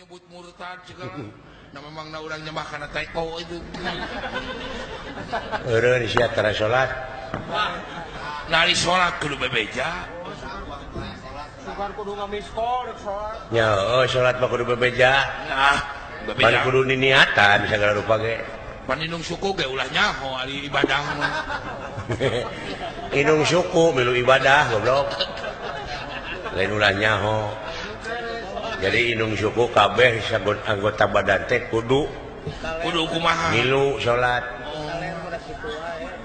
nyebut murtad segala. Nah memang urang nyembah kana teko itu. Eureun sia tara salat. Nari salat kudu bebeja. Bukan kudu ngamiskol salat. Nya salat mah kudu bebeja. Nah, Pan bebeja. kudu niniatan sagala rupa ge. Paninung suku ge ulah nyaho ari ibadah mah. Inung suku milu ibadah goblok. Lain ulah nyaho. Jadi inung suku kabeh anggota badan teh kudu Kumaha. milu salat.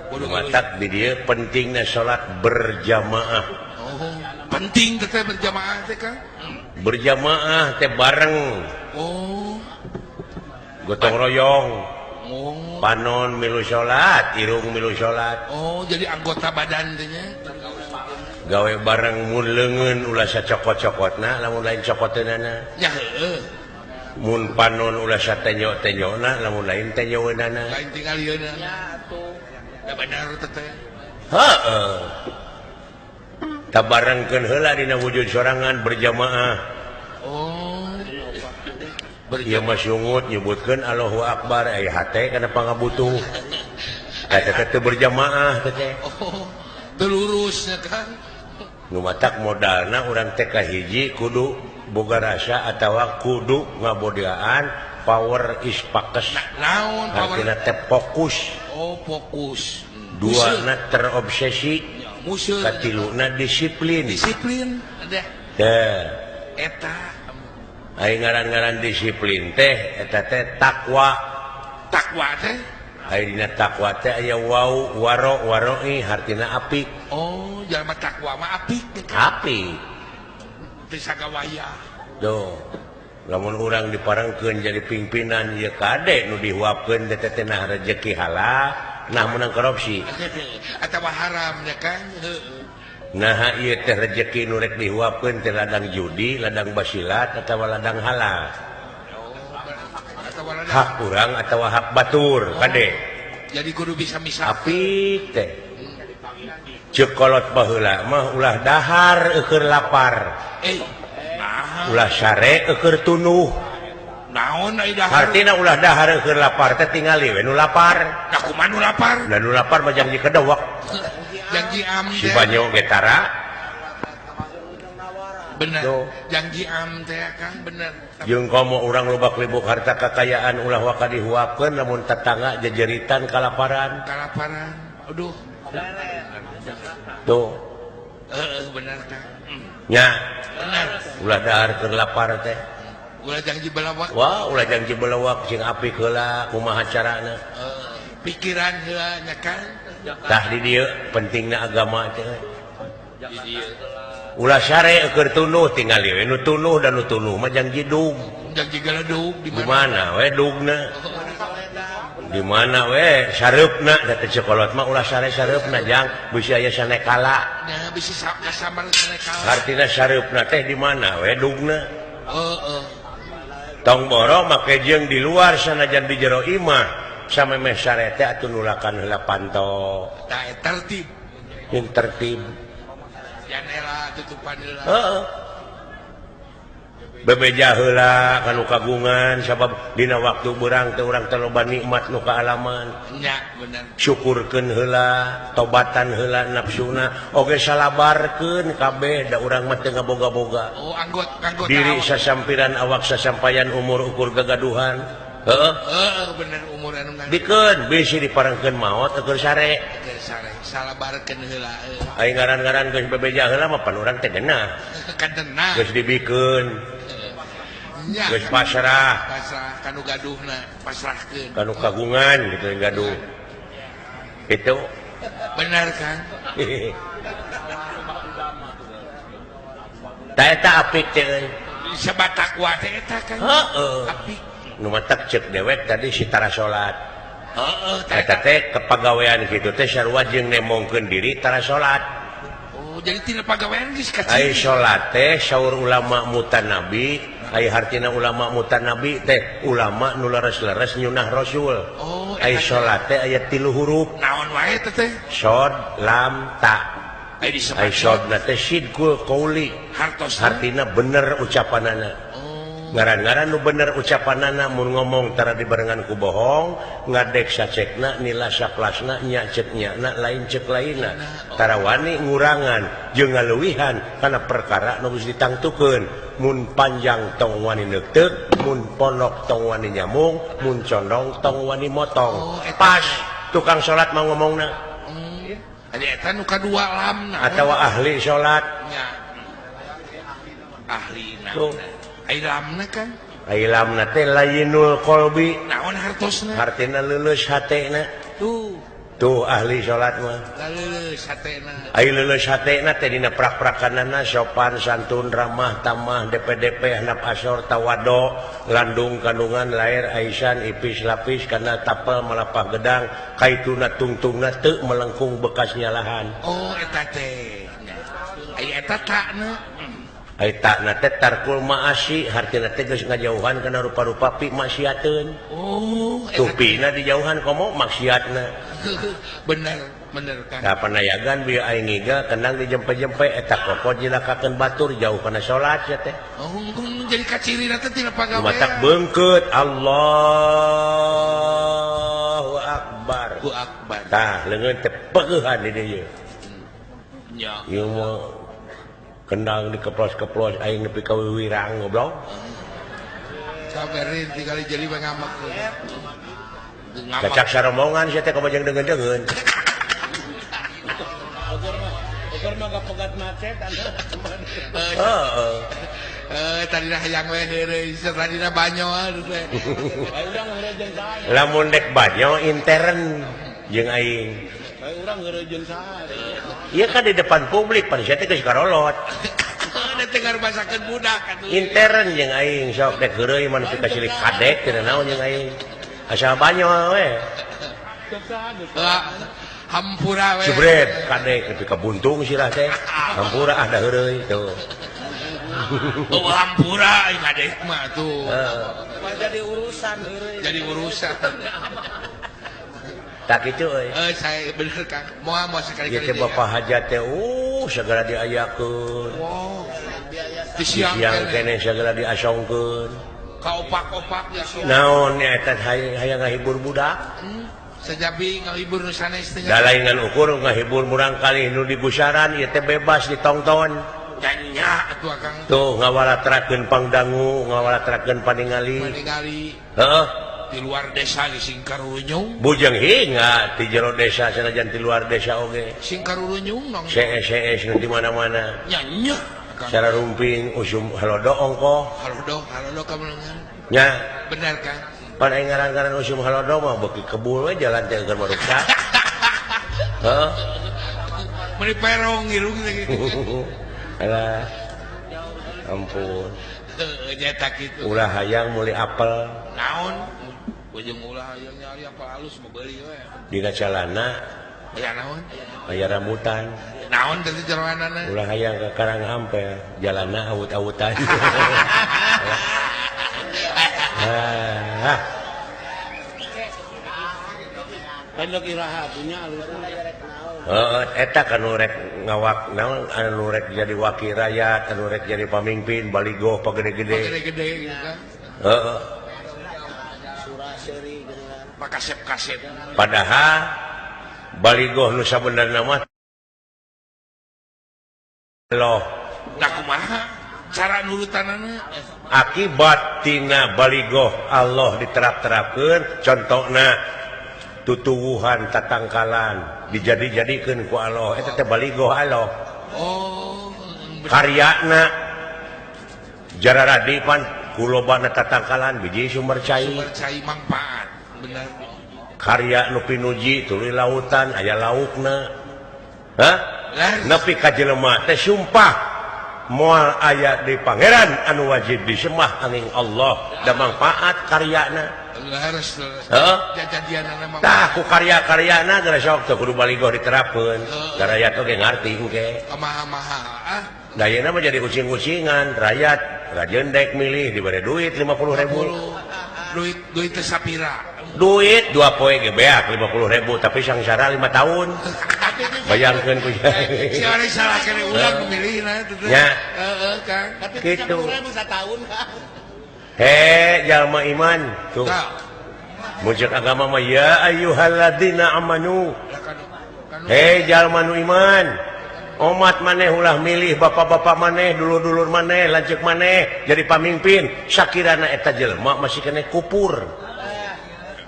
Kudu Matak di dieu pentingna salat berjamaah. Oh, penting teh berjamaah teh kan? Berjamaah teh bareng, Oh. gotong royong, Oh. panon milu salat, irung milu salat. Oh, jadi anggota badan teh nya. Gawe bareng mun leungeun ulah sacokot-cokotna, lamun lain cokoteunana. Ya heueuh. Mun panon ulah satenyo-tenyona, lamun lain tenyoeunana. Lain tinggal yeuna. Ya atuh. Da bener teh. Heeh. Tabarengkeun heula dina wujud sorangan berjamaah. Oh. Ieu mah sungut nyebutkeun Allahu Akbar aya hate kana pangabutuh. Eta teh berjamaah teh. Oh. Teu lurusnya kan. Nu matak modalna urang teh kahiji kudu boga rasa atawa kudu ngabodaan power is focus. Naon power? Artina teh fokus. Oh, fokus. Duana terobsesi. Musuh. Katiluna disiplin. Disiplin ada. Teh. Eta Ai ngaran-ngaran disiplin teh eta teh takwa. takwa teh. Ai dina takwa teh aya wau waroi hartina apik. Oh, jalma takwa mah apik teh kan. Apik. Teu sagawaya. Duh. Lamun urang diparengkeun jadi pimpinan ieu kade nu dihuapkeun teh teh nah rezeki halal, nah menang korupsi. Atawa haram ya kan. Heueuh. Nah ieu teh rezeki nu rek dihuapkeun teh ladang judi, ladang basilat atawa ladang halal. Atawa ladang. Hak urang atawa hak batur kade. Jadi kudu bisa misah. Apik teh. Ceuk kolot baheula mah ulah dahar eukeur lapar. Nah, Ulah sare eukeur tunuh. naon ai dahar? Artina ulah dahar eukeur lapar teh tingali we nu lapar. Da kumaha nu lapar? Da nu lapar mah janji kedewek. Janji am Si teh. banyo ge tara. Bener. Tuh. Janji am teh kan bener. Jeung komo urang loba klibuk harta kekayaan ulah waka dihuapkeun lamun tetangga jejeritan kalaparan. Kalaparan. Aduh. Tuh. Bener kan. Nya Bener. ulah dahar keur lapar teh. Ulah janji belawak. Wah, ulah janji belewak sing apik heula kumaha carana. Pikiran heula nya kan. Tah di dieu pentingna agama teh. Di dieu. Ulah sare keur tunuh tingali we nu tunuh dan nu tunuh mah janji dug. Janji galedug di Di mana? mana we dugna? Di mana we sareupna da teh sekolot mah ulah sare sareupna jang bisi aya sanekala. Nya bisa kasamar sanekala. Artina sareupna teh di mana we dugna? Heeh. Tong boro make jeung di luar sanajan di jero imah samemeh sare teh atuh nulakan heula panto. Tah tertib. Yang tertib. Janela tutupan heula. Heeh. Bebeja heula kanu kagungan sabab dina waktu beurang teh urang teh loba nikmat nu kaalaman. Nya bener. Syukurkeun heula, tobatan heula nafsuna, oge salabarkeun kabeh da urang mah teu ngaboga-boga. Oh, anggota Diri awak. sasampiran awak sasampayan umur ukur gagaduhan. Heeh. Bener umur anu nganggo. Dikeun bisi diparengkeun maot eukeun sare. Sare salabarkeun heula. Ai ngaran-ngaran geus bebeja heula mah pan urang teh genah. Kadena. Geus dibikeun, Nya. geus pasrah. Pasrah kanu gaduhna pasrahkeun. Kanu kagungan gitu yang gaduh itu Bener kan? tak eta apik teh euy. Sebat takwa teh eta kan. Heeh. Apik. Nu matak ceuk dewek tadi si tara salat Heeh, eta teh kepagawean kitu teh sarua jeung nemongkeun diri tara salat. Oh, jadi tina pagawean geus Ai kacil. salat teh saur ulama mutanabi, ai hartina ulama mutanabi teh ulama nu leres-leres nyunah rasul. Oh, Ai salat teh aya 3 huruf. Naon wae teh teh? Sod, lam, ta. Ai Ai disebut sodna teh sidqul qauli. hartos. Artina bener ucapanana. Oh. ngaran-ngaran nu bener ucapanana mun ngomong tara dibarengan ku bohong ngadek sacekna nila saklasna nya cek nyana lain cek lainna tara wani ngurangan jeung ngaleuwihan kana perkara nu geus ditangtukeun mun panjang tong wani neuteuk mun pondok tong wani nyamung mun condong tong wani motong pas tukang salat mah ngomongna aya eta nu kadua lamna atawa ahli salat nya ahlina tuh ai lamna kan ailamna teh layinul qalbi naon hartosna artina leuleus hatena tuh ahli salat mah leuleus hatena ai leuleus hatena teh dina prak-prakanana sopan santun ramah tamah DP handap asor tawado landung kandungan lair aisan ipis lapis kana tapel malapah gedang kaituna tungtungna teu melengkung bekas nyalahan oh eta teh ai eta takna Aitana teh tarkul maasi hartina teh geus ngajauhan kana rupa-rupa pi maksiateun. Oh, tupina dijauhan komo maksiatna. bener kan. Da panayagan bieu aing ngiga kenang dijempe-jempe eta kokot jilakakeun batur jauh kana salat ya teh. Oh, jadi kacirina teh tina pagawean. Matak beungkeut Allahu Akbar. Allahu Akbar. Tah leungeun teh peueuhan di dieu. Nya. Ieu mah kendang dikeplos-keplos aing nepi ka wiwirang goblok. Saberin tinggal jadi ngamak. Cacak sarombongan sia teh kabajang deungeun-deungeun. Ukur mah gapegat macet Heeh. Tadina hayang we heureuy, tadina banyo teh. urang ngeurejeun saha. Lamun dek banyo intern jeung aing. Urang ngeurejeun saha. Iya kan di depan publik pan sia teh geus karolot. Da teh ngarubasakeun budak atuh. Intern jeung aing sok dek heureuy mun teu kasilik kadek teh naon jeung aing. Asal banyo we. Hampura we. Jebret kadek nepi ka buntung sirah teh. Hampura ah da heureuy tuh. Oh, hampura ai kadek mah tuh. Jadi urusan heureuy. Jadi urusan. Tak kitu euy. Saya bener Kang. Moal sekali-kali. Ieu teh Bapak hajat teh segala diayakeun. Wow. Siang kene segala diasongkeun. Kaopak-opak ya sih. Naon eta hayang ngahibur budak? Sajabi ngahibur nu sanes teh. Da laingan ukur ngahibur murang kali nu dibusaran ieu teh bebas ditonton. Nya atuh Kang. Tuh ngawalatrakeun pangdangu, ngawalatrakeun paningali. Paningali. Heeh. Di luar desa di Singkarunyung. Bujang hinga di jero desa sanajan di luar desa oge. Singkarunyung nong. CS nu di mana-mana. Nya. Secara rumping usum halodo ongko. Halodo kamelengan. Nya. Benar Kang. Pan aing ngaran-ngaran usum halodo mah beuki kebul we jalan teh keur maruksa. Heeh. Meni perong irung lagi. Alah. Ampun. Nyetak kitu. Ulah hayang meuli apel. Naon? Ujung ulah hayang nyari apel halus mau beuli we. Dina calana Aya naon? aya rambutan. Naon teh jeroanana? Ulah hayang ke Karang Ampel, jalanna awut-awutan. Pendok iraha punya alus. Eta kan rek ngawak naon anu rek jadi wakil rakyat, anu rek jadi pamimpin baligo pagede-gede. Gede-gede gitu kan. Heeh. Suraseri geuningan. Pakasep-kasep. Padahal baligo nu sabenerna mah loh. Da kumaha? Cara nurutanana? Akibat tina baligo Allah diterap-terapkeun contohna tutuwuhan tatangkalan dijadi-jadikeun ku Allah eta teh baligo Allah. Oh. Karyana jararadi pan kulobana tatangkalan biji sumber cai. Sumber cai manfaat. Benar. Karya nu pinuji tuluy lautan aya laukna. Hah? Nepi ka jelema teh sumpah moal aya di pangeran anu wajib disembah angin Allah da manfaat karyana. Laras. Heeh. Jajadianana mah. Tah ku karya-karyana geus sok teu kudu baligo diterapkeun. Da rakyat oge ngarti engke. Maha-maha. Ah. Dayana mah jadi kucing-kucingan, rakyat rajendek milih dibere duit 50.000. Duit teh sapira? Duit 2 poe ge beak 50.000 tapi sangsara 5 tahun. Bayangkeun ku Si ari salah kene ulang milihna teh. Nya. Heeh Kang. Tapi Gitu. 10.000 satahun Kang. jalma iman tuh Tah. muncul agama mah ya ayyuhalladzina amanu Kan jalma nu iman umat maneh ulah milih bapak-bapak maneh dulur-dulur maneh lanceuk maneh jadi pamimpin sakirana eta jelema masih kena kupur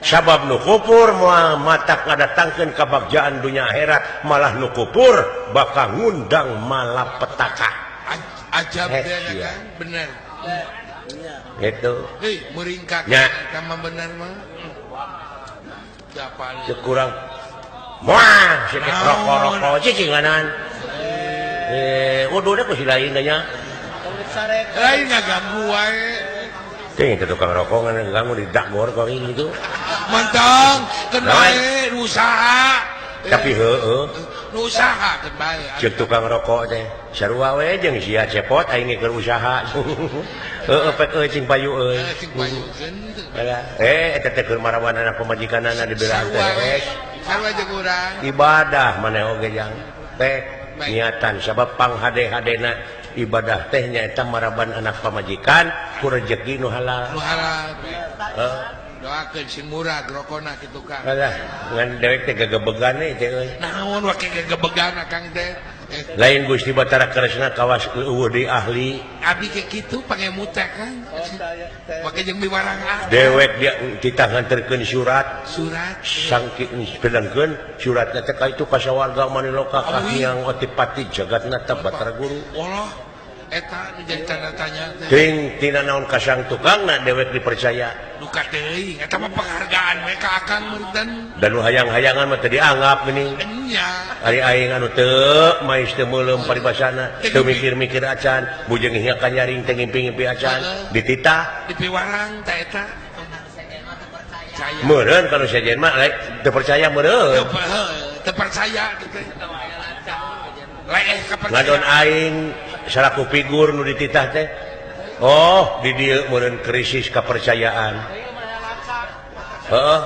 sabab nu kupur moal matak ngadatangkeun kabagjaan dunia akhirat malah nu kupur bakal ngundang malapetaka ajab Eh, deh iya. kan bener. gitu Hei, meringkak Ya. sama bener mah. Siapa nih? Cek kurang moal sikit Naon? rokok-rokok cicinganan waduh ku si lain nya Lain nggak ganggu wae. ting itu tukang rokok nganggu di dagor kok gitu Mentang, kan bae usaha. tapi heueuh Usaha kan bae. cek tukang rokok teh sarua we jeung sia cepot aing keur usaha heueuh pek cing payu euy Cing payukeun. eta teh keur marawan anak pamajikanana dibela teh Sarua jeung urang. ibadah maneh oge jang teh niatan sabab panghade-hadena ibadah teh nyaeta maraban anak pamajikan ku rezeki nu halal Nu halal. heuh Doakeun sing murah rokona kitu Kang. alah ngan dewek teh gagebegan teh euy Naon wake gebegan Kang teh. lain Gusti Batara Kresna kawas eueuh di ahli Abdi ke kitu pangemut teh Kang. Make jeung miwarang ah. dewek dia titah nganterkeun surat Surat. sangki pedangkeun suratna teh ka itu kasawarga maniloka kahyang otipati jagatna teh Batara Guru Allah eta nu jadi tanda tanya teh. ting tina naon kasang tukangna dewek dipercaya Duka teuing eta mah penghargaan we ka Akang Murdan. dan nu hayang-hayangan mah teu dianggap geuning Nya. ari aing anu teu mais teu meulem paribasana teu mikir-mikir acan bujeng hiya kanyaring teu ngimpi-ngimpi acan dititah Di piwarang teh eta. Percaya. meureun kana sejen mah lain teu percaya meureun Teu percaya teh. Laeh kapercaya. ngadon aing salaku figur nu dititah teh oh di dieu meureun krisis kepercayaan heeh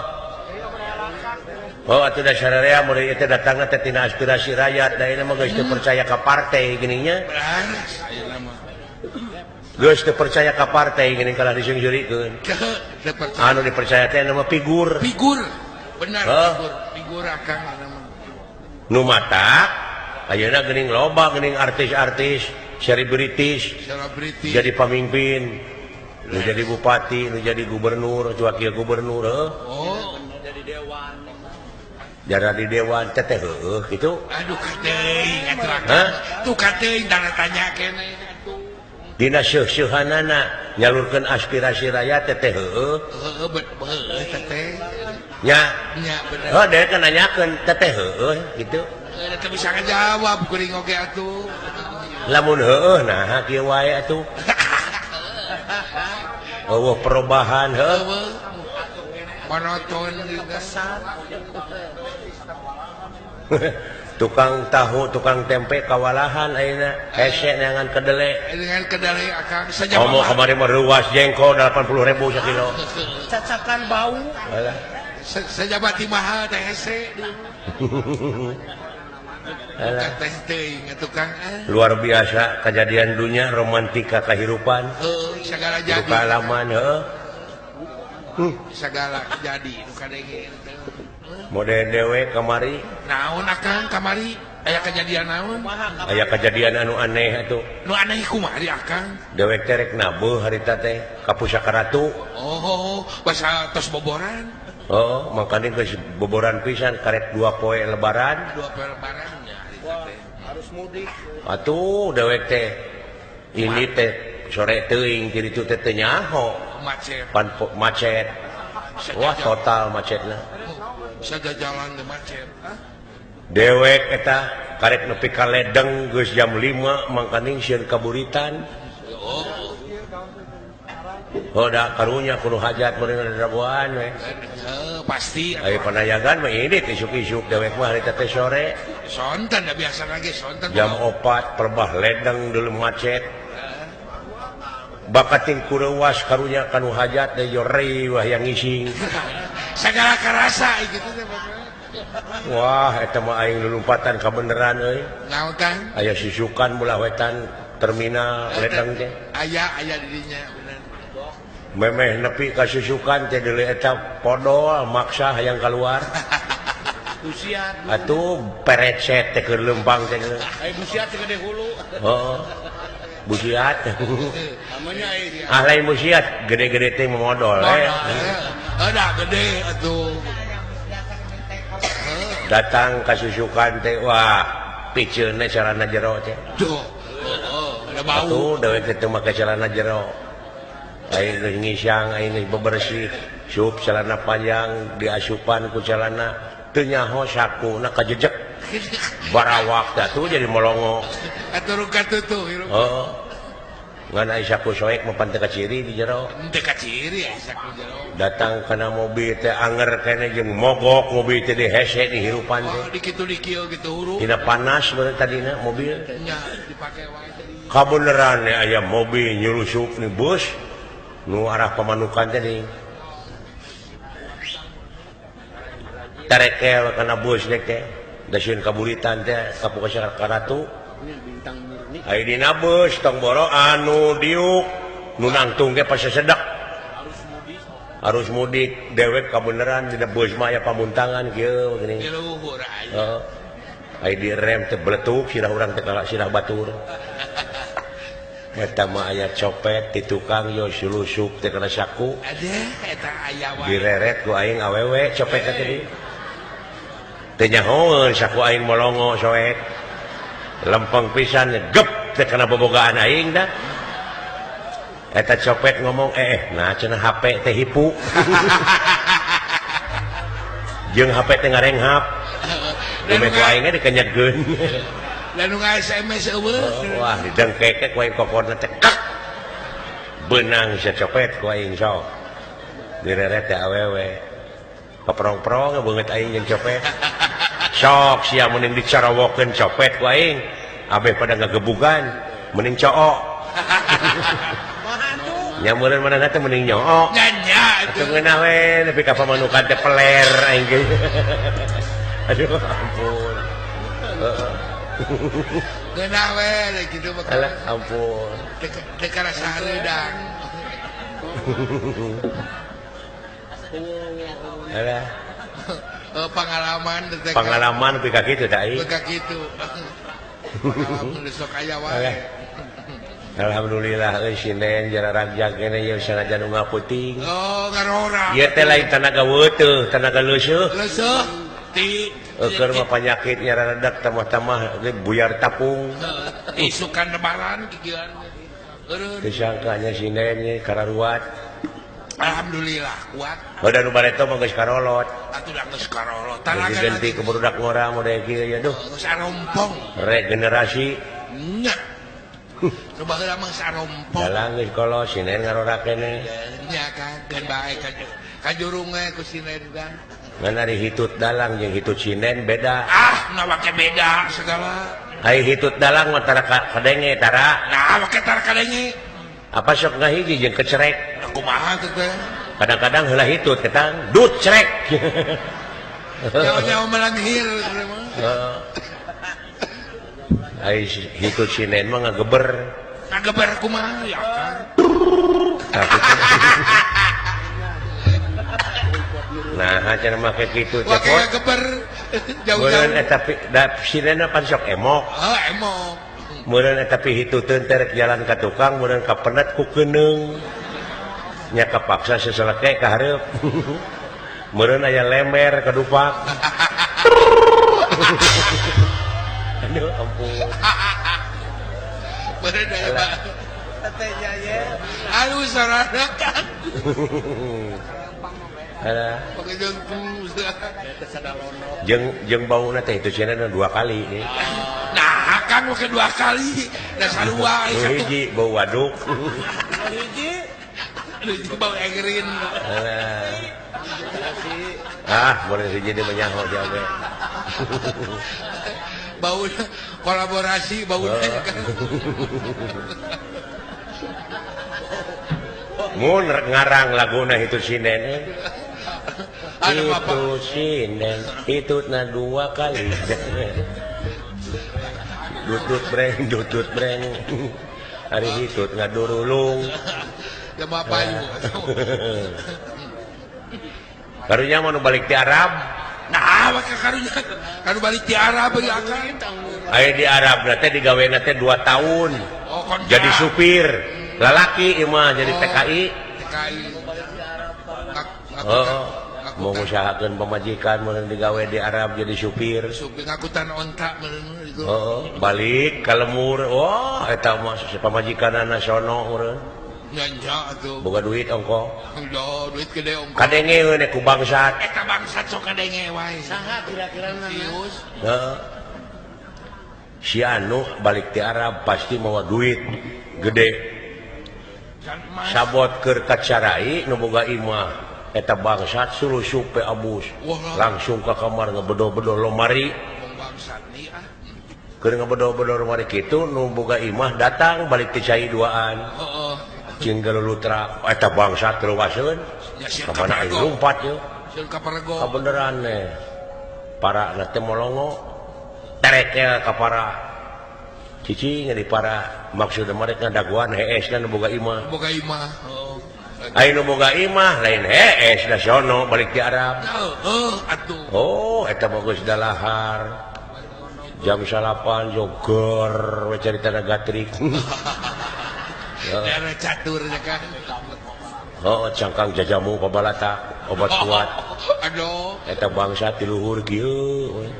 oh atuh da sararea mun ieu teh datangna teh tina aspirasi rakyat da ieu mah geus teu percaya ka partai geuning nya Beres ayeuna mah. geus teu percaya ka partai geuning kalah diseungjurikeun Teu percaya. anu dipercaya teh nama figur Figur. Benar Hah? figur. Figur Akang eta mah. nu matak ayeuna geuning loba geuning artis-artis selebritis Selebriti. jadi pemimpin nu jadi bupati nu jadi gubernur wakil gubernur Oh, jara di dewan teh heueuh kitu aduh kateuing eta. Hah? Tuh kateuing tanda tanya keneh atuh. dina seuh-seuhanana nyalurkeun aspirasi rakyat teh heueuh Heueuh eta teh. nya Nya bener. oh dek nanyakeun teh heueuh gitu Eta bisa ngajawab kuring oge atuh. lamun heueuh nah kieu wae atuh eueuh perubahan heueuh Heueuh. Monoton juga. tukang tahu tukang tempe kawalahan ayeuna hese neangan kedele Dengan kedalai Akang saja ngomong kemarin mah ruas jengkol 80.000 sakilo cacakan bau alah saja bati mahal teh hese. alah Teh teuing tukang luar biasa kejadian dunia romantika kehidupan segala duka jadi. alaman heuh Segala jadi nu kadenge. model dewe kamari Naon Akang kamari aya kejadian naon? aya kejadian anu aneh atuh Nu aneh kumari Akang. dewek terek nabeuh harita teh ka pusaka ratu Oh, bahasa tos boboran. oh makanya geus boboran pisan karek 2 poe lebaran Dua lebarannya harita teh. harus mudik atuh dewek teh ini teh sore teuing ti ditu teh teu nyaho Macet. macet wah total macetna Saja jalan di macet. dewek eta karek nepi ka ledeng geus jam 5 mangkaning sieun kaburitan oh da karunya kudu hajat meureun dadaboan we Pasti. aya panayagan mah ini isuk-isuk dewek mah harita teh sore Sonten da biasa lagi sonten. jam 4 perbah ledeng deuleu macet bakating kureuwas karunya kanu hajat teh yo rei wah yang ngising Segala karasa gitu teh pokoknya. wah eta mah aing lulumpatan kabeneran euy Naon Kang? aya sisukan mulah wetan terminal ledeng teh Aya di dinya bener. memeh nepi kasusukan teh deuleu eta podol maksa hayang keluar Busiat. atuh perecet teh keur lempang teh Ai busiat teh gede hulu. heeh busiat Namanya ai. lain busiat gede-gede teh modal ada gede atuh datang kasusukan teh wah piceunna celana jero teh tuh ada bau atuh dewek teh make celana jero aing geus ngisyang aing geus bebersih sup celana panjang diasupan ku celana teu nyaho sakuna kajejek barawak dah tuh jadi molongo atuh ruka tuh heeh ngan aya saku soek mah panteu kaciri di jero teu kaciri asa ku jero datang kana mobil teh anger kene jeung mogok mobil teh dihese di hirupan teh dikitu dikieu gitu huru tina panas bener tadina mobil nya dipake wae tadi kabeneran aya mobil nyurusup ni bus nu arah pamanukan teh nih tarekel kana bus teh dasieun kaburitan teh kapuka karatu Bintang murni. ai dina bus tong boro anu diuk nu nangtung ge pas sedak arus mudik dewek kabeneran dina bus mah aya pamuntangan kieu geuning di luhur aya heeh ai di rem teh beletuk sirah urang teh sirah batur eta mah aya copet di tukang yo silusuk teh kana saku ada eta aya wae direret ku aing awewe copet teh teh nyahoeun saku aing molongo soek lempeng pisan gep teh kana bobogaan aing dah eta copet ngomong nah cenah HP teh hipu jeung HP teh ngarenghap domek ku aing dikenyetkeun dan nu SMS eueuh wah didengkek ku aing kokorna teh kak beunang sia copet ku aing sok direret teh awewe keprong-prong beungeut aing jeung copet sok sia mending dicarawokeun copet ku aing abeh pada ngagebugan mending cook nyameureun manehna teh mending nyook nyanya itu atuh ngeunah we nepi ka pamanukan teh peler aing ge aduh ampun geunah we kitu mah alah ampun teu karasa hareudang alah pengalaman nepi ka kitu teh aing teu kitu pengalaman sok aya wae alhamdulillah euy sinden jara ragjag kene ye sanajan nu ngaputing oh ngarora ieu teh lain tanaga weuteuh tanaga leuseuh leusuh ti keur mah panyakit nya radak tamah-tamah ge buyar tapung isukan lebaran kikieuan eureun disangkanya sinden ye kararuat alhamdulillah kuat bada nu bareto mah geus karolot atuh da geus karolot geus ganti ke budak ngora model kieu ya duh geus arompong regenerasi nya nu baheula mah sarompong dalang geus kolos sinden ngarora kene nya kan geun bae kajurung we ku sinden kan ngan ari hitut dalang jeung hitut sinden beda nah make beda segala ai hitut dalang mah tara kadenge tara nah make tara kadenge apa sok ngahiji jeung kecerek kumaha teh teh kadang-kadang heula hitut ketang dut cerek nyawa melanghir ai hitut sinden mah ngageber ngageber kumaha ya kan nah cenah make kitu teh wake ngageber meureun jauh-jauh eta sinden pan sok emok emok meureun eta pihituteun teh rek jalan ka tukang meureun kapendet ku keuneung nya kapaksa seseleke ka hareup meureun aya lemer kadupak aduh ampun bener aya Pak Tetenya ye. aduh sarana kan alah pakai jengkus jeung bauna teh itu cenah 2 kali nih nah kan pakai 2 kali da sarua nu hiji bau waduk Hiji. hiji bau egerin boleh hiji dia menyaho jaga bau kolaborasi bau kan mun ngarang laguna itu sinden itu sinden hitutna 2 kali dutut breng hari hitut ngadurulung Jamaah payu. Karunya mau balik di Arab. Nah, maka karunya kan balik di Arab ya kan. Ayo di Arab nanti digawe nanti 2 tahun. Oh, kon Jadi supir. Lalaki imah jadi TKI. TKI. Mau usahakan pemajikan mau digawe di Arab jadi supir. Supir ngakutan ontak meureun itu. Balik ka lemur. Wah, eta mah pamajikanana sono meureun. Nyanya atuh. Boga duit ongko. Udah duit gede ongko. Kadenge we ku bangsat. Eta bangsat sok kadenge wae. Saha kira-kira Serius. Si anu balik di Arab pasti mawa duit gede. Sabot keur kacarai nu boga imah eta bangsat suruh supe abus. Langsung ke kamar ngebedo-bedo lomari. Bangsat nih ah. Keur ngebedo-bedo lomari kitu nu boga imah datang balik teh cai duaan. Heeh. Cing galulutra eta bangsat keluaseun. Kamana aing lumpat ye. Sil kaparego. Kabeneran teh. Para na teh molongo. Tereke ka para cicing di para maksud mereka daguan hees dan boga imah. Boga imah. Ayo nu boga imah lain hees da sono balik di Arab. Atuh. Oh, eta bagus dalahar. Jam 8 joger we carita na gatrik. Daerah catur ya kan. Oh, cangkang jajamu pabalata obat kuat. Aduh. Eta bangsa ti luhur kieu.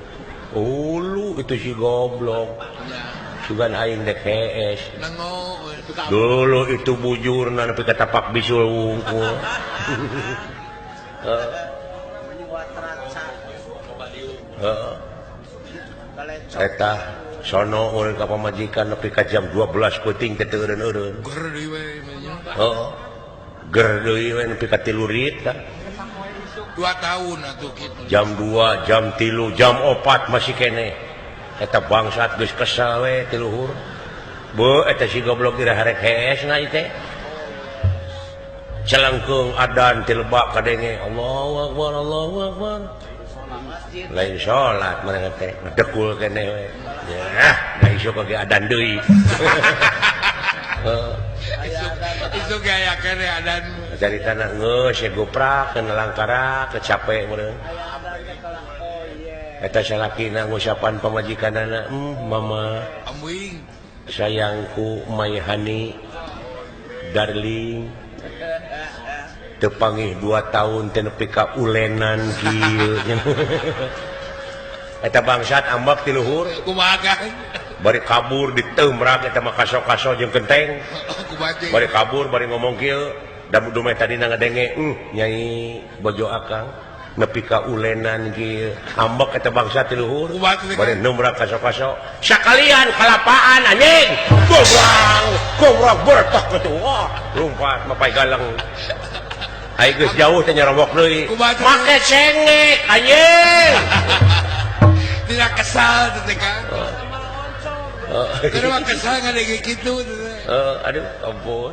Ulu itu si goblok. Sugan aing dek hees. Nango. Dulu itu bujurna nepi ka tapak bisul wungkul. Eta sono urang ka pamajikan nepi ka jam 12 peuting teh teu eureun-eureun. Ger deui we nya. Heeh. Ger deui we nepi ka 3 rit tah. 2 tahun atuh kitu. Jam 2, jam 3, jam 4 masih kene. Eta bangsat geus kesel we ti luhur. Beuh eta si goblok ira harek heesna ieu teh. Celengkeung adan ti lebak kadenge. Allahu Akbar, Allahu Akbar. Lain salat mereka teh ngedekul kene we. Ya, da isu kage adan deui. Itu gaya kene adan. Caritana geus ya goprak kana langkara kecape meureun. Eta salakina ngusapan pamajikanana, mama, Amwing. sayangku, my honey, darling. Tepangih 2 tahun teh nepi ka ulenan kieu. Eta bangsat ambak ti luhur. Kumaha kan? Bari kabur ditembrak eta mah kaso-kaso jeung genteng. Kubate. Bari kabur bari ngomong kieu, da dumeh tadina ngadenge, Nyai bojo akang nepi ka ulenan kieu. Ambek eta bangsa ti luhur. Bari nembrak kaso-kaso. Sakalian kalapaan anjing. Gobrang bertah kitu. Wah, lumpat mapai galeng. Ai geus jauh teh nyarobok deui. Make cengek anjing. Tidak kesal teh kan. Karena kesal ngadenge kitu teh. Aduh, ampun.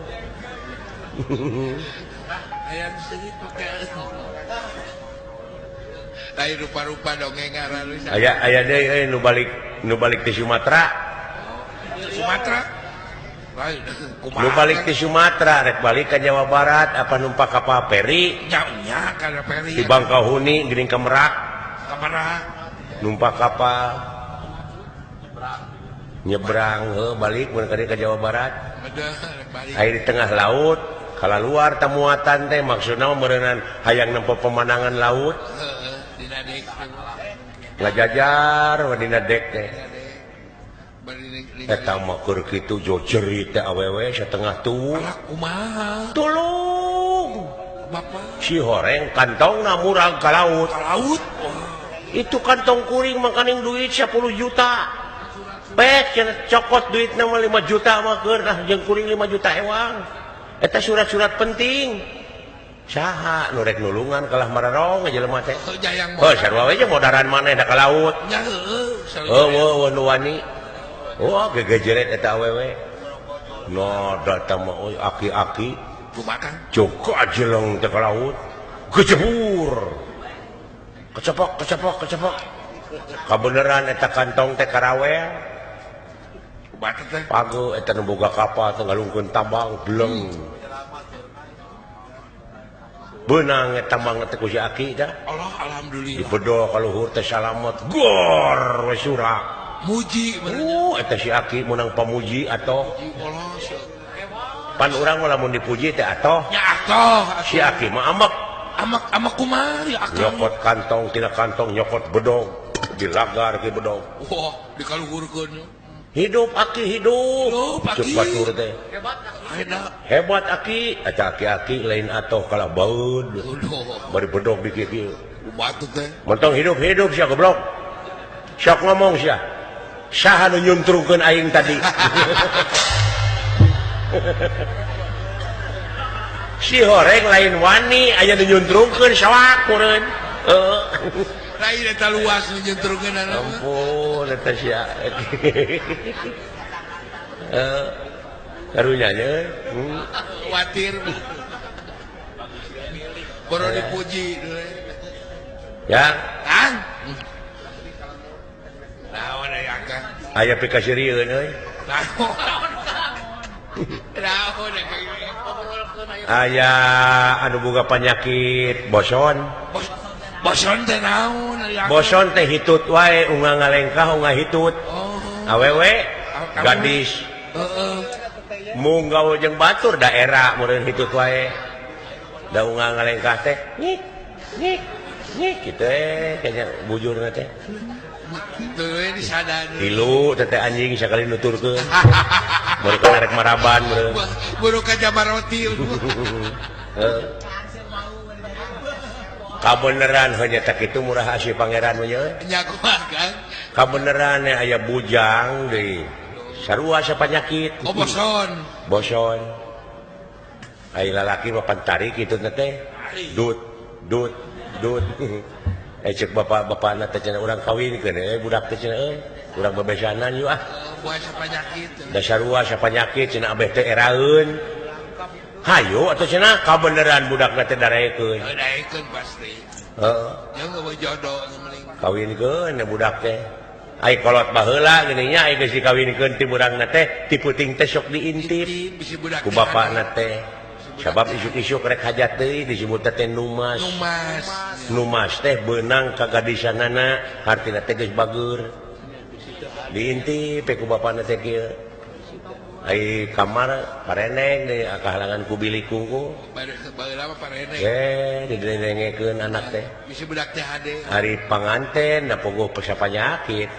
Aya sedikit pakai. Lain rupa-rupa dongeng ngaran lu. Aya deui nu balik ti Sumatera. Sumatera. Lain. Nu balik ti Sumatera rek balik ka Jawa Barat apa numpak kapal feri Nya kana peri. di Bangkahuni geuning ka Merak. Kamana? Numpak kapal nyebrang balik mun ka Jawa Barat. Balik. Air di tengah laut kala luar tamuatan teh maksudna meureunnan hayang nempo pemandangan laut. Dina dek. Ngajajar dina dek teh. Eta mah keur kitu jo jerit teh awewe satengah tuh. Kumaha? Tolong. Bapak. Si horeng kantongna murag ka laut. Ka laut. Itu kantong kuring makaning duit 10 juta. Pek cokot duitna mah 5 juta mah keur nah jeung kuring 5 juta ewang. Eta surat-surat penting. Saha nu rek nulungan kalah mararong jelema teh. Oh, sarua we jeung modaran maneh da ka laut. Nya heueuh. Oh, nu wani. Oh, gegejeret eta awewe. No, data mah aki-aki. Kumakan. Joko ajeleng teh ka laut. Gejebur. Kecepok. Kabeneran eta kantong teh karawel. Batu teh. Page eta nu boga kapal teh ngalungkeun tambang bleng. benang eta banget ku si Aki dah. Allah alhamdulillah. Dibedo ka luhur teh salamet gor we surak. Muji bener. Eta si Aki menang pamuji atoh. Allah. Pan urang mah lamun dipuji teh atoh. Ya atoh. Si Aki mah amak Amak kumari akang. nyokot kantong tina kantong nyokot bedog dilagar ke bedog. Wah, dikaluhurkeun. Hidup Aki hidup. Hidup, Aki. Cuk batur teh. Ayeuna Hebat Aki, eta Aki lain atoh kalah baud. udah Bari bedog di kieu. batu teh. Mentong hidup sia goblok. Sok ngomong sia. Saha nu nyuntrungkeun aing tadi. Si horeng lain wani aya nu nyuntrungkeun sawak meureun. Lain eta luas nu nyentrungkeun Ampun eta sia. Karunya nya. khawatir. Baru dipuji dulu. Ya, Kang. Naon aya Kang? aya pikasirieun euy. Naon Aya anu boga penyakit boson. Boson teh naon aya? Boson teh hitut wae unga ngalengkah unga hitut. Oh. Awewe gadis Heeh. mung gaul jeung batur daerah meureun hitut wae. Da unga ngalengkah teh nyik kitu kayaknya bujurna teh. Tuh we disadar. Tilu teh anjing sakali nuturkeun. Baru karek maraban meureun. Buru ka jamar roti. Kabeneran hanya tak itu murah asih pangeran nya. Nya kumaha Kang? Kabeneran aya bujang deui. Sarua sa penyakit. Oh boson. Boson. Ai lalaki mah pantari kitu teh. Dut. Cek bapak-bapakna teh cenah urang kawinkeun budak teh cenah urang bebesanan yuk ah. Buah sa penyakit. Da sarua sa penyakit cenah abeh teh eraeun. Hayo atuh cenah kabeneran budakna teh darekeun. Daekeun pasti. Heeh. Yang eueuh jodoh mending. Kawinkeun budak teh. Ai kolot baheula geuning nya ai geus dikawinkeun ti urangna teh ti puting teh sok diintip Bisi budak ku bapakna teh. Sabab isuk-isuk rek hajat teh disebut teh numas. Numas teh beunang ka gadisanana hartina teh geus bager. Diintip ku bapakna teh kieu. Ai kamar pareneng deui kahalangan ku bilik kungku. Baheula mah parene. Didengengekeun anak teh. Bisi budak teh hade. Hari panganten da pogo pesa penyakit.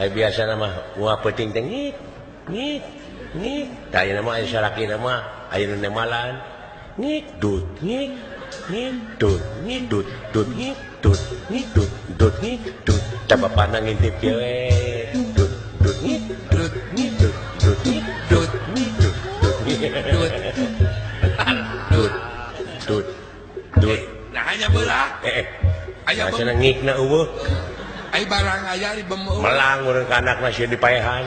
Ai biasana mah moal peuting teh ngik. Da ieu mah aya sarakina mah aya nu nemalan. Ngik dut. Da bapana ngintip kieu dut. Nah hanya beula. Aya Aya ngikna eueuh. Ai barang aya di bemeu. Melang urang ka anakna sieun dipaehan.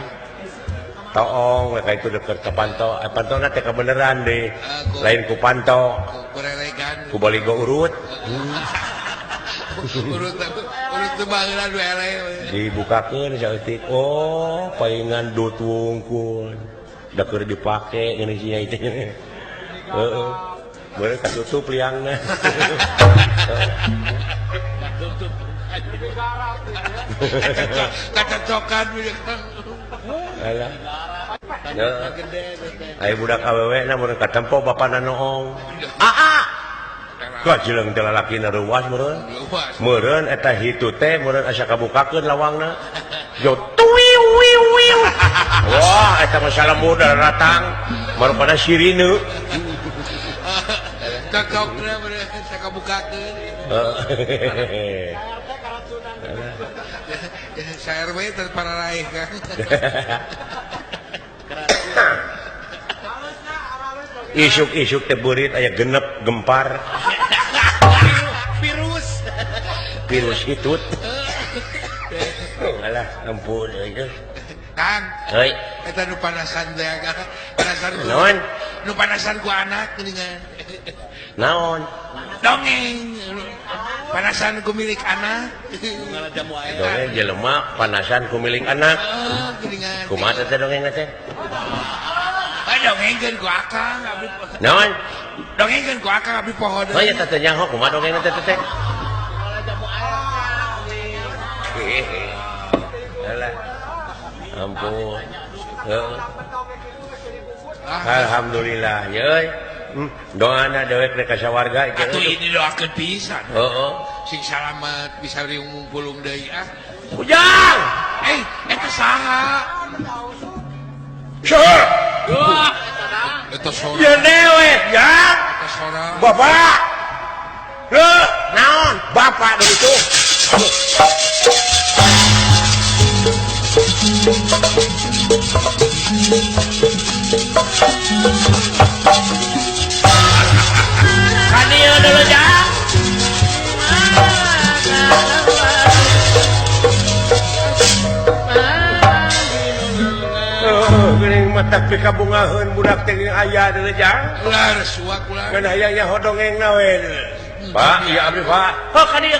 Toong we itu deket ke panto. Pantona teh kebeneran deh. Lain ku panto. Kurelegan. Ku baligo urut. Urut teu baheula we ele. Dibukakeun saeutik. Oh, paingan dut wungkul. Da keur dipake ngeuning sia teh. Heeh. Beureuh katutup liangna. Kacocokan we. Alah. Aya budak awewe na meureun katempo bapana noong. Kajeleng teh lalakina ruas meureun. Meureun eta hitu teh meureun asa kabukakeun lawangna. Jo tuwiu wiu wiu. Wah, eta mah salamuda ratang. Marupana sirine. Cocokna bener sakabukakeun. Saya RW teh para raih kan. Isuk-isuk teh beurit aya genep gempar. Virus hitut. Alah, ampun euy. Kang, Heuy, eta nu panasan teh Kang. Panasan ku. naon? Nu panasan ku anak geuningan. Naon? Dongeng. Panasan ku milik anak. Dongeng jelema panasan ku milik anak. Geuningan. Kumaha teh dongeng teh? dongengkeun ku Akang abdi. Naon? Dongengkeun ku Akang abdi poho deui. Oh ya teh nyaho kumaha dongeng teh teh. Alah. Ampun. Heeh. Alhamdulillah yeuy. Doana dewek ka sawarga ieu. Atuh ini doakeun pisan. Heeh. Sing salamet bisa riung mumpulung deui ah. Ujang. Eta saha? Syah. Eta sora. Ya dewek ya. Eta sora. Bapak. Heuh, naon? Bapak deui itu. Kadieu dulu ya. Geuning mata pikabungaheun budak teh aya deui ya. Ulah suak ulah. Kan aya nya hodongengna we. Pak, iya abdi Pak. Oh, kadieu ya.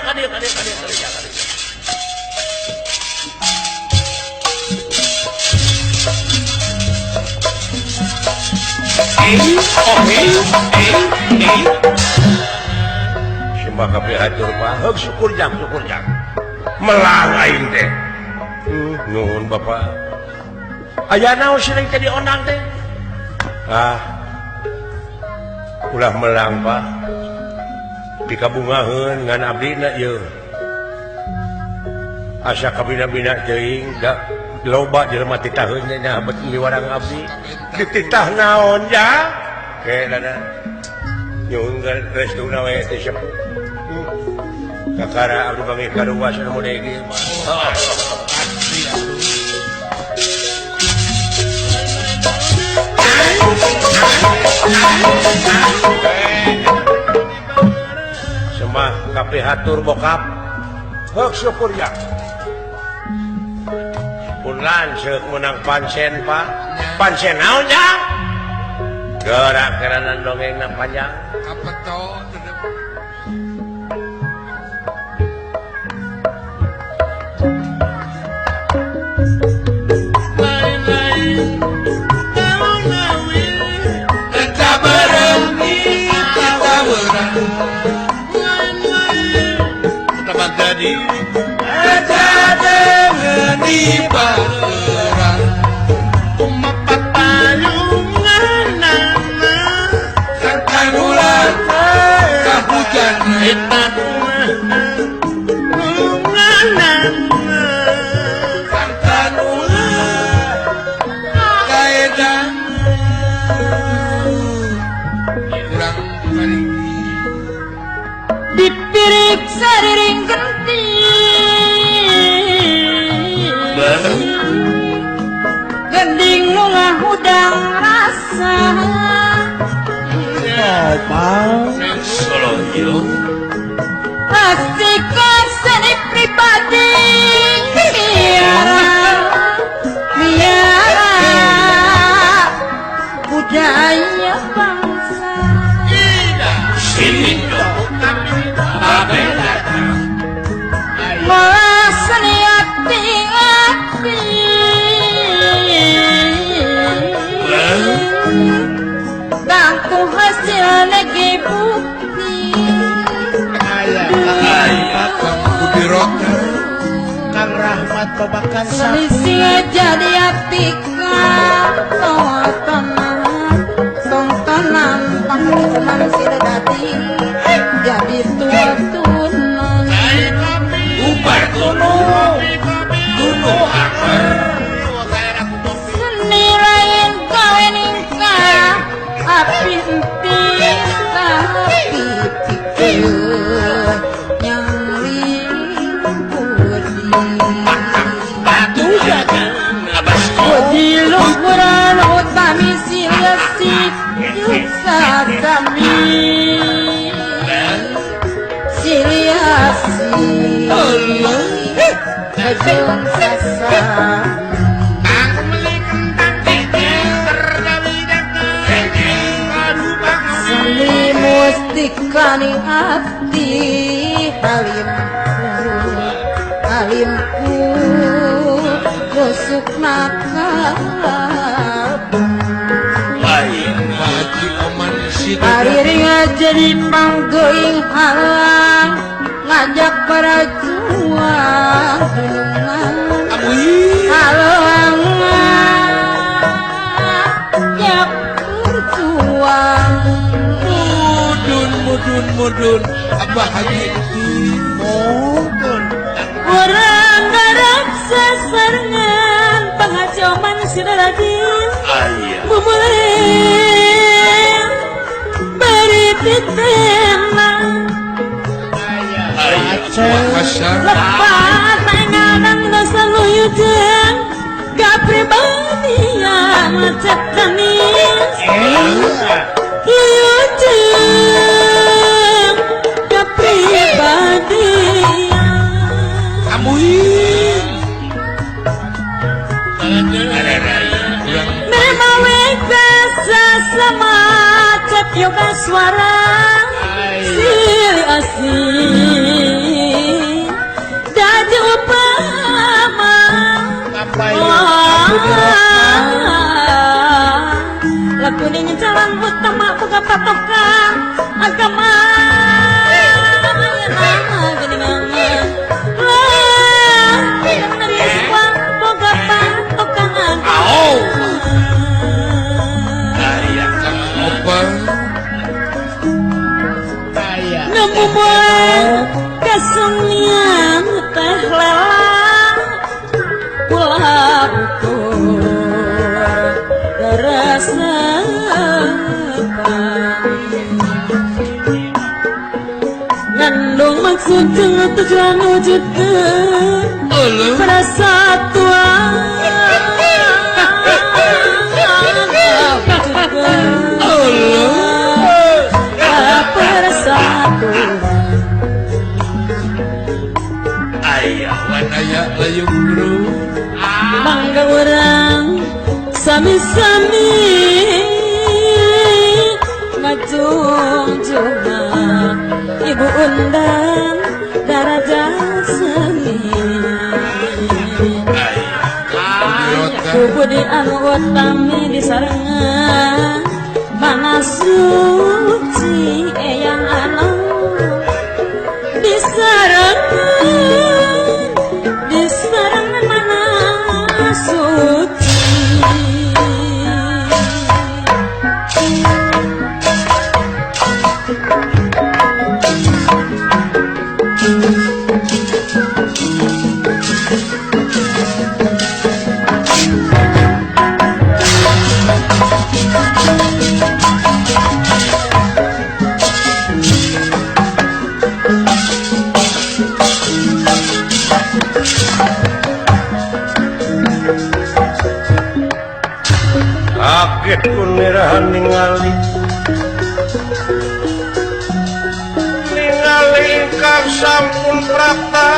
Simbah kapihatur Pak. Heug syukur jang. Melang aing teh. Nuhun Bapak. Aya naon sering teh diondang teh? Ulah melang Pak. Pikabungaheun ngan abdina ieu. Asa kabina-bina teuing da loba jelema titaheun nya bet miwarang abdi. Dititah naon ya? Ke dana. Nyuhun restuna we teh sepuh. Kakara abdi bangih karuwas nu modegi. Semah kapihatur bokap. Heuk syukur ya. Punlan seuk menang pansen Pak. Pansen naon ya? Gerak keranan dongengna panjang. Apa toh? Di bageran umapat payungan nama sarta bulan kahujan eta nulungan nama sarta bulan kaedan kurang parigi dipirik sariring genting gending nungah udang rasa asika seni pribadi biara budaya bangsa sini dong babela ngolah seni hati Gangku hasil lagi bukti Budi Roka Kang Rahmat Babakan selisih jadi atika tontonan pangkuman sidadati jadi tua-tunan Ubar gunung Akbar seni lain kaweningka api empit tapi pikir yang limpudi Batu dagang Abas di luhuran utami silasi yusa kami siliasi kejung sasa seni mustikani hati halimku kusuk nakal Hariringa jadi panggeing halang ngajak para juang halang ngajak berjuang mudun Abah Haji mungkin orang garap sasarangan pengacoman sidaladin bumulin beri pitema lepas tanganan dosa luyudeng gak pribadi yang macet kanis luyudeng gak pribadi amuin memang wekasa sama cep yoga suara silih asih dadi upama apa yang lagu ini jalan utama buka patokan agama gini mama yang dari semua buka patokan agama namu buat kesenian teh lelah pulang ngandung maksud dengan tujuan wujudkan persatuan persatuan wanaya layung bro mangga orang sami-sami ngajung-jungan ibu undang darajat seni kubudi anu utami disarengan mana suci eyang anu disarengan mana suci kaget kunirahan ningali ingkang sampun prapta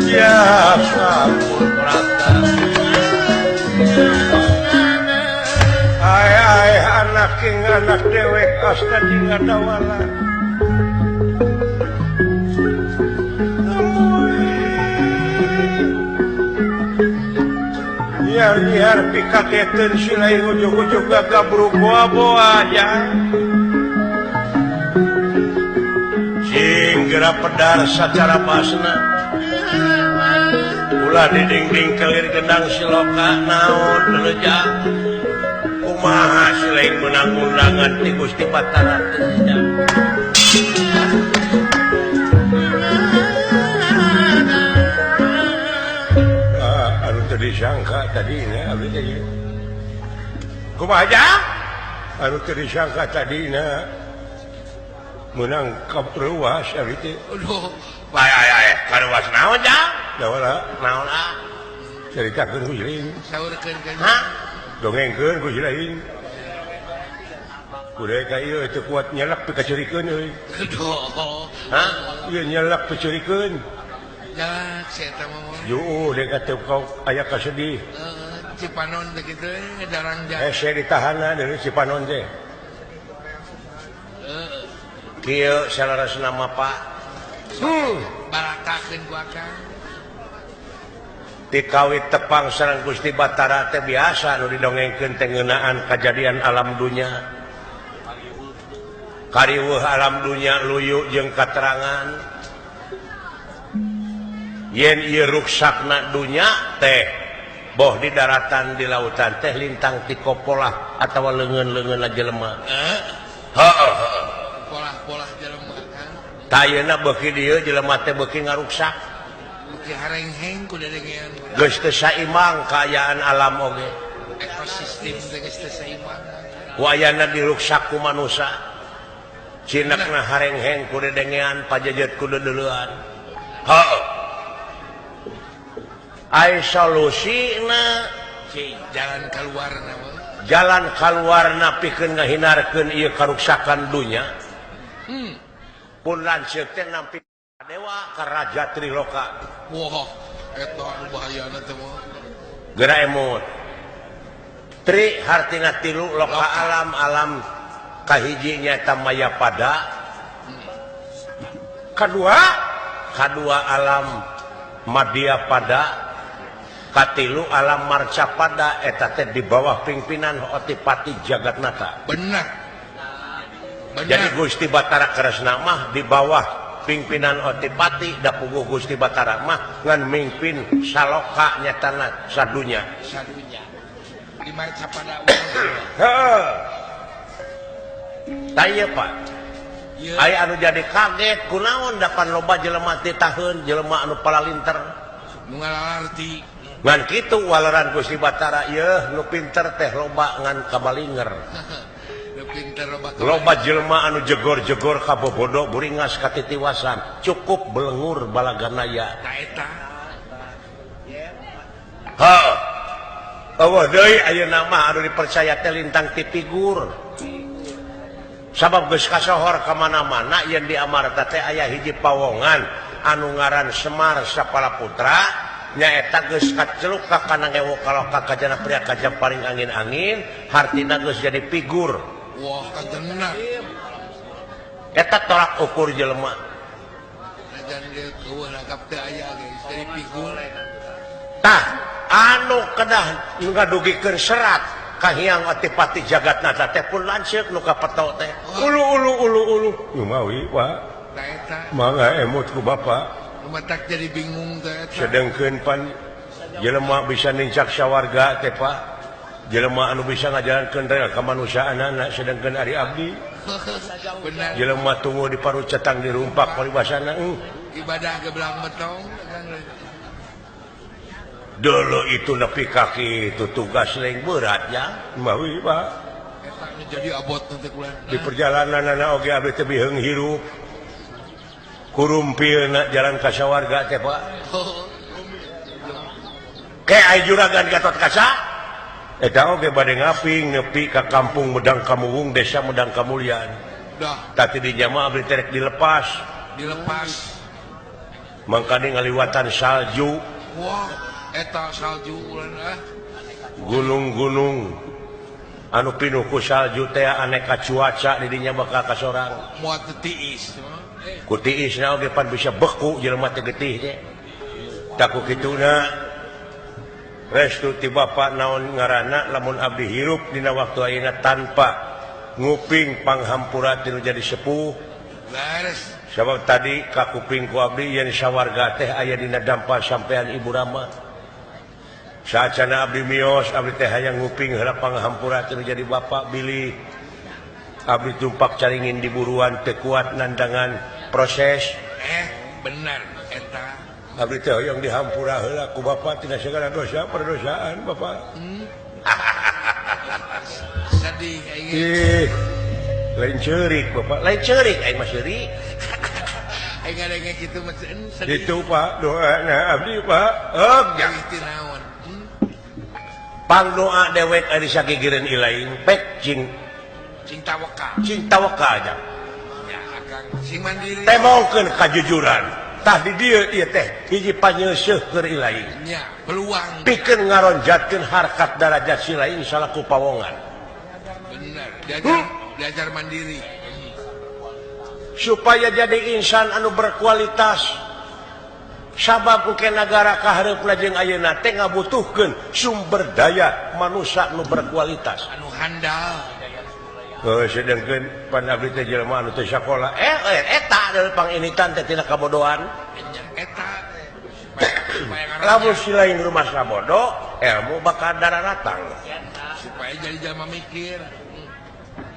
ya sampun prapta ai anak ing anak dewek asta dingadawala liar pikakeun silai ujug-ujug gabru boa-boa ya sing geura pedar sacara pasna ulah diding-ding kelir gendang siloka naon leja kumaha silai menang undangan ti Gusti Batara disangka tadina abdi teh kumaha aja anu teu disangka tadina meunang kapreuwas abdi teh aduh aya karuwas naon ja naon caritakeun ku Jiling saurkeun kan dongengkeun ku Jiling kudu ka ieu teu kuat nyelak pikacerikeun euy aduh ieu nyelak picerikeun jalak saya tahu yo dek atuh kau aya kasedih Cipanon begitu ngedarang saya ditahana dari Cipanon teh kieu salarasna mah Pak barakakeun ku akang kawit tepang sareng Gusti Batara teh biasa nu didongengkeun teh ngeunaan kajadian alam dunya kariweuh alam dunya luyu jeung katerangan yen ieu ruksakna dunya teh boh di daratan di lautan teh lintang ti kopolah atawa leungeun-leungeunna jelema heuh polah-polah jelema kan tayeuna beuki dieu jelema teh beuki ngaruksak beuki harengheng ku dedengean geus teu saimbang kaayaan alam oge ekosistem teh geus teu saimbang wayana diruksak ku manusia cinakna harengheng ku dedengean pajajet ku deuleuan heuh ai solusina jalan kaluarna pikeun ngahinarkeun ieu karuksakan dunya pun lanceuk teh nampi dewa ka raja Triloka wah eta anu bahayana teh mah geura emut tri hartina tilu loka alam kahiji nyaeta Mayapada kadua alam Madyapada katilu alam Marcapada eta teh di bawah pimpinan Otipati Jagatnata benar jadi Gusti Batara Kresna mah di bawah pimpinan Otipati da puguh Gusti Batara mah ngan mimpin saloka nyatana sadunya di Marcapada heeh taya Pak aya anu jadi kaget kunaon dapan loba jelema ti taheun jelema anu palalinter nu ngalalarti ngan kitu waleran Gusti Batara yeuh nu pinter teh loba ngan kabalinger nu pinter loba jelema anu jegor-jegor kabobodo buringas katitiwasan cukup belengur balaganaya ta eta heuh eueuh deui ayeuna mah anu dipercaya teh lintang ti figur sabab geus kasohor ka mana-mana yen di Amarta teh aya hiji pawongan anu ngaran Semar Sapalaputra nyaeta geus kaceluk ka kana ngewo kaloka kajana pria kajam paling angin-angin hartina geus jadi figur wah kajenna eta tolak ukur jelema dan dia eueuh nangkap teh aya geus jadi figur tah anu kedah ngadugikeun serat kahiang Otipati Jagatnata teh pun lanceuk nu kapeto teh ulu numawi Pak ta eta mangga emut ku Bapak lumatak jadi bingung teh eta sedengkeun pan jelema bisa nincak sawarga teh Pak jelema anu bisa ngajalankeun rel kamanusiaanana sedengkeun ari abdi benar jelema tunggu di paru cetang dirumpak paribasana ibadah gebelang metong dulu itu nepi kaki itu tugas lain berat ya mawi Pak eta jadi abot nanti kulan di perjalanan anak oge abdi teh biheung hirup kurumpilna jalan ka sawarga teh Pak ke ai juragan Gatot Kaca eta oge bade ngaping nepi ka kampung Medang Kamuwung desa Medang Kamulyan dah tadi di jamaah abdi terek dilepas mangkani ngaliwatan salju wah eta salju ulan gunung-gunung anu pinuh ku salju teh aneka cuaca di dinya bakal kasorang moal tiis ku tiisna oge pan bisa beku jelema teh getih teh taku kituna restu ti Bapak naon ngaranna lamun abdi hirup dina waktu ayeuna tanpa nguping panghampura tinu jadi sepuh beres sabab tadi ka kuping ku abdi yen sawarga teh aya dina dampar sampean Ibu Rama saacana abdi mios abdi teh hayang nguping heula panghampura tinu jadi Bapak bilih abdi tumpak caringin di buruan teu kuat nandangan proses benar eta abdi teh hoyong dihampura heula ku Bapak tina segala dosa perdosaan Bapak sedih aing lain ceurik Bapak lain ceurik aing mah seurik aing ngadenge kitu mah sedih ditu Pak doana abdi Pak jadi tinaon pangdoa dewek ari sagigireun ilaing pek cing tawakal aja ya akang sing mandiri temongkeun kajujuran tah di dieu ieu teh hiji panyeuseuh keur ilaing nya peluang pikeun ngaronjatkeun harkat darajat si lain salaku pawongan benar belajar mandiri supaya jadi insan anu berkualitas sabab ke negara kaharep lajeng ayeuna teh ngabutuhkeun sumber daya manusia nu berkualitas anu handal sedangkeun pan abdi teh jelema anu teu sakola eta adalah panginitan teh tina kabodohan eta lamun si lain rumah sabodo ilmu bakal dararatang supaya jadi jelema mikir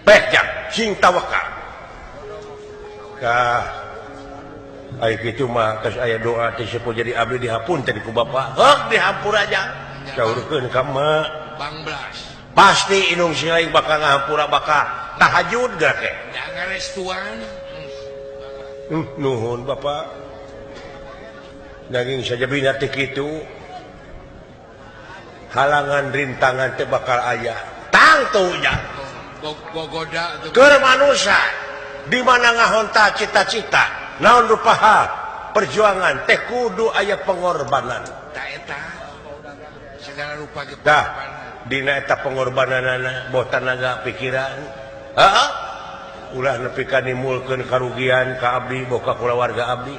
pejang sing tawakal kah ai kitu mah geus aya doa teh sepo jadi abdi dihapunten ku bapa dihampur aja saurkeun ka mak Bang Blas pasti inung si lain bakal ngahampura bakal tahajud gak ke jangan restuan nuhun bapak daging saja bina teh kitu halangan rintangan teh bakal aya tangtunya gogoda keur manusia di mana ngahonta cita-cita naon rupaha perjuangan teh kudu aya pengorbanan tak eta segala rupa dah dina eta pengorbananana boh tenaga pikiran ulah nepi ka nimulkeun karugian ka abdi boh ka kulawarga abdi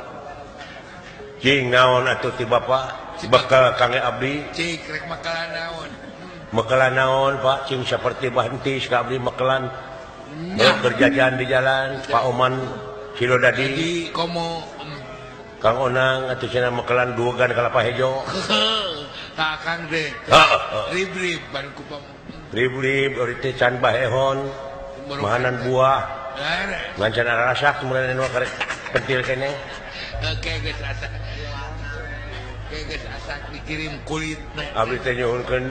cing naon atuh ti bapa bekal kangge abdi cik rek makalan naon mekelan naon Pak cing seperti bantis ka abdi mekelan berjajan di jalan Pak Oman Silodadi di komo Kang Onang atuh cenah mekelan duogan kalapa hejo Kang deh rib-rib ban kupam rib-rib ori teh can bahehon mahanan buah ngan can rasak kemudian nu karek pentil keneh geus asak dikirim kulit abdi teh nyuhunkeun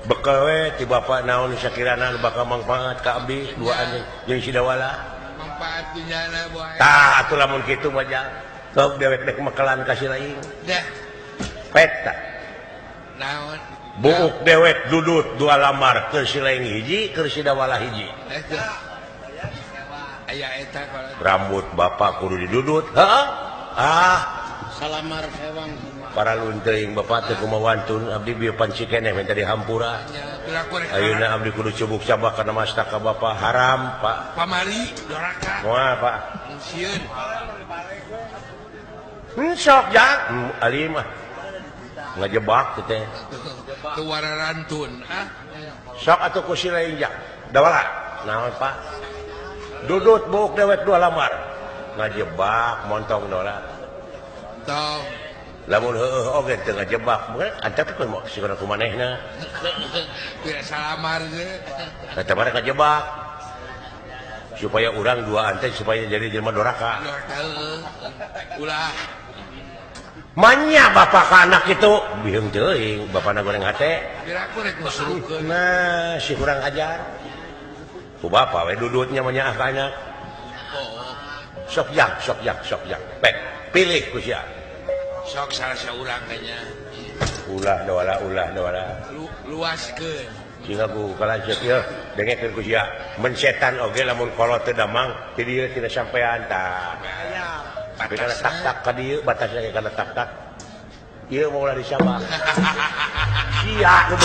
bekal we ti bapa naon sakirana bakal mangpaat ka abdi duaan jeung sidawala manfaat dunyana boy tah atuh lamun kitu mah jang sok dewek dek mekelan ka si lain dah peta naon buuk dewek dudut dua lamar keur si lain hiji keur sidawala hiji aya eta kalau rambut bapak kudu didudut salamar hewang para lunteuing bapak teh kumaha wantun abdi bieu panci keneh minta dihampura ayeuna abdi kudu cubuk cabak kana mastaka bapak haram Pak pamari doraka moal Pak sieun sok jang ali mah ngajebak teh teu wararantun sok atuh ku si lain jang dawala naon Pak dudut buuk dewek dua lamar ngajebak montong dola tong lamun heueuh oge teu ngajebak antep pun mau sigana kumanehna tidak salamar ge eta mah ngajebak supaya urang duaan teh supaya jadi jelema doraka ulah manya bapak ka anak itu biheung teuing bapana goreng hate kira aku rek ngusrukeun nah si kurang ajar ku bapa we dudutnya manya ka anak sok jang pek pilih ku sia sok salah saurang kayaknya ulah dawala luaskeun sehingga ku kalanceuk ieu dengekeun ku sia mensetan oge lamun kolot teu damang ti dieu tina sampean tah tapi kana tak-tak ka dieu batasna ge kana tak-tak ieu mau ulah disabak sia nu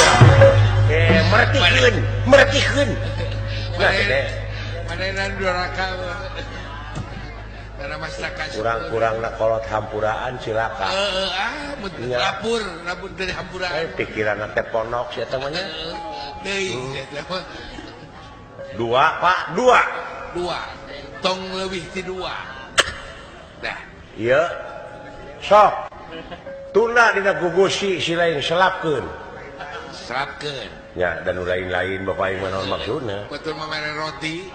meretikeun nah teh manenan doraka karena masyarakat kurang-kurangna kolot hampuraan silakan lapur dari hampuraan pikiranna teh ponok sia teh mah nya deui dua tong leuwih ti dua dah ieu sok tuna dina gugusi si lain selapkeun nya dan lain-lain bapak ieu naon maksudna betul mamere roti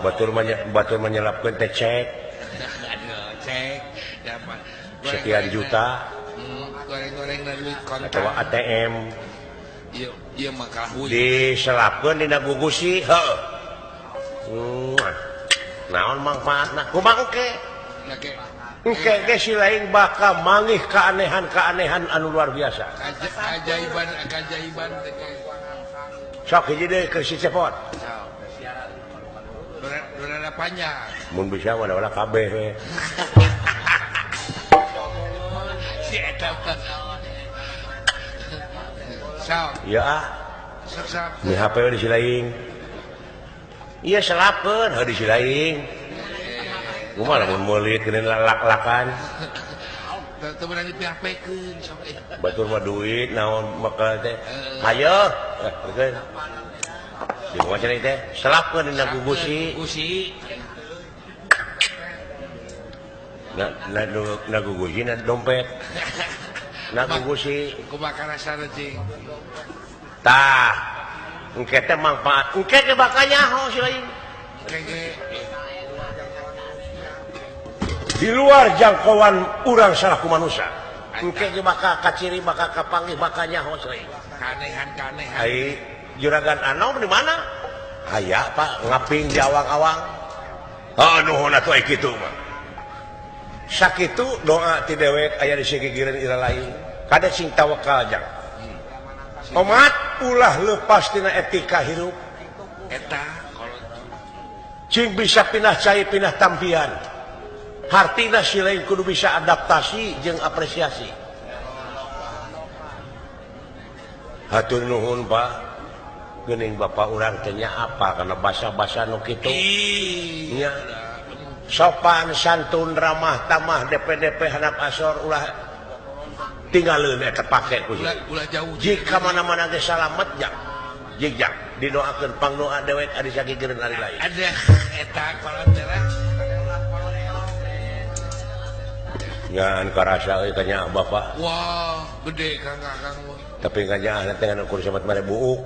batur menyelapkeun teh cek aduh cek dapat sekian juta goreng-goreng dan duit kontak atau ATM iya mah kahuy diselapkeun dina gugusi heuh naon manfaatna kumaha engke ge si lain bakal mangih keanehan anu luar biasa keajaiban sok hiji deui keur si cepot durana panjang mun bisa mah da kabeh we si eta sok iya sok ni HP we disilaing iya selapkeun heuh disilaing kumaha lamun meuli keuning lak-lakan temenan dipiapekeun sok batur mah duit naon maka teh hayo bekeun di rumah cenah teh selapkeun dina gugusi na gugusi na dompet na gugusi kumaha rasana cing tah engke teh manfaat engke ge bakal nyaho si lain kege di luar jangkauan urang salaku manusia engke ge bakal kaciri bakal kapanggih bakal nyaho si lain kanehan ai juragan anom di mana aya Pak ngaping di awang-awang nuhun atuh ai kitu mah sakitu doa ti dewek aya di sigigireun ira lain kada sing tawakal jang umat ulah lepas tina etika hirup eta kalau cing bisa pindah cai pindah tampian hartina si lain kudu bisa adaptasi jeung apresiasi hatur nuhun Pak geuning bapak urang teh nya apa kana basa-basa nu kitu nya sopan santun ramah tamah DP handap asor ulah tinggalin eta pake ku ulah jauh jika mana-mana ge salamet jang jigjang didoakeun pangdoa dewek ari sagigereun ari lain ada eta kolotera ngan karasa euy kanya bapak wah gede kang tapi kanya teh ngan ukur samat mare buuk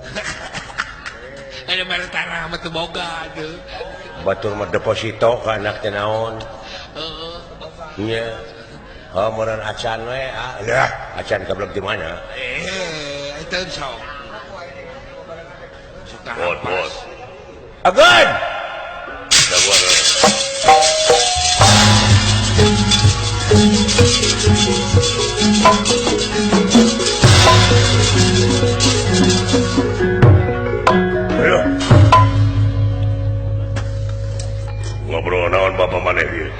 ada mere tanah mah teu boga tuh batur mah deposito ka anak teh naon nya meureun acan we acan kablog di mana itu sok suka bos agan sabar ngobrol naon bapak maneh ieu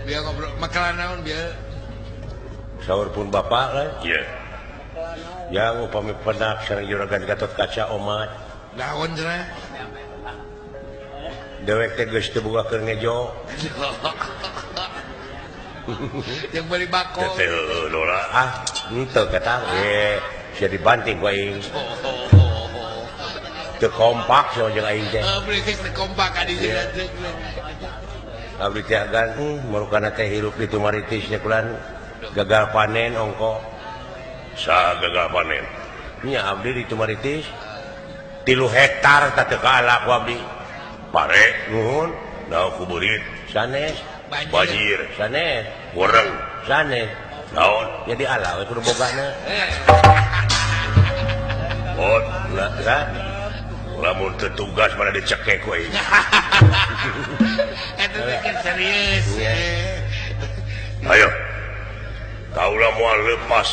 biar ngobrol makanan naon biar saur pun bapak lah iya yang upami penak sareng juragan Gatot Kaca omat naon cenah dewek teh geus teu boga keur ngejo yang beli bako teh heueuh lah henteu ketang sia dibanting ku aing teu kompak sama jeung aing teh beli geus kompak adi abdi teh agan marukana teh hirup di Tumaritis nya kulan gagal panen ongko sa gagal panen nya abdi di Tumaritis 3 hektar teh teu kaala ku abdi pare nuhun naon ku beurit sanes banjir sanes goreng sanes naon jadi ala we kudu bogana lah lamun teu tugas mana dicekek we eta bikin serius ayo kaulah moal lepas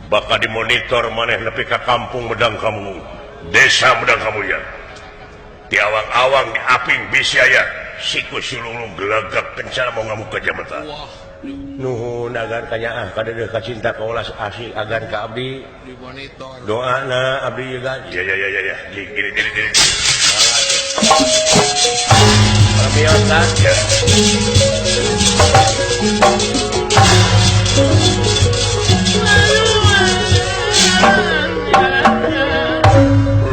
bakal dimonitor maneh nepi ka kampung Medang Kamu desa Medang Kamu ya di awang-awang di aping bisi aya siku silulung gelagap kencana mau ngamuk ke jabatan nuhun agar kanya kadeuh kacinta ka ulas asih agar ka abdi dimonitor doana abdi juga ya gini Ramion kan ya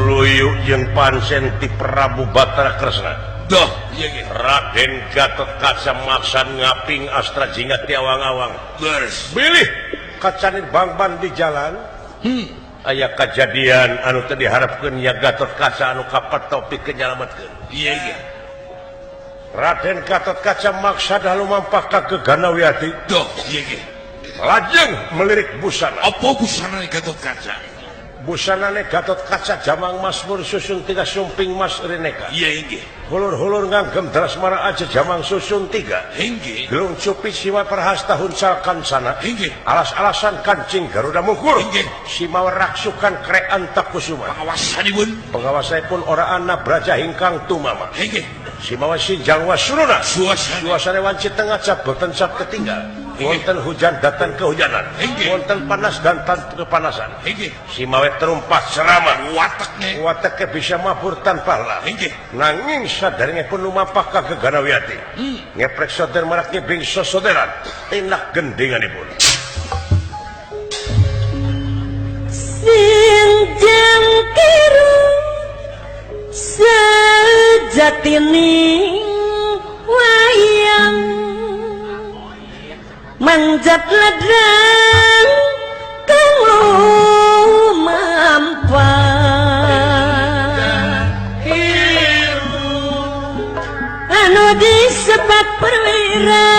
Luyu jeung Pansen ti Prabu Batara Kresna dah iya gitu Raden Gatot Kaca maksan ngaping astra jingga ti awang-awang beres bilih kacanir bangban di jalan aya kejadian anu teu diharapkeun ya Gatot Kaca anu kapatopik kenyalametkeun iya Raden Gatot Kaca maksa dalu mampah ka Geganawiati dah iya gitu lajeng melirik busana apa busana Gatot Kaca busanane Gatot Kaca jamang Masmur susun 3 sumping mas rineka iya gitu hulur-hulur nganggem Drasmara aja jamang susun 3 hinggi gelung cupi siwa perhasta hunsal kansana hinggi alas-alasan kancing Garuda Mungkur hinggi simawa raksukan krean takusuma pengawasanipun pengawasanipun oraan Braja hingkang tumama hinggi simawa sinjang wasuruna suasana suasana wancit tengah cap boten cap ketinggal wonten hujan datang kehujanan, wonten panas dan kepanasan. Si mawet terumpat serama wataknya bisa mabur tanpa lah. Nanging sadarnya penuh mapak ke Ganawiyati. Ngeprek soder maraknya bingso soderan. Enak gendinganipun. Sing jangkiru sejatining wayang manjat ladang kang lumampah anu disebat perwira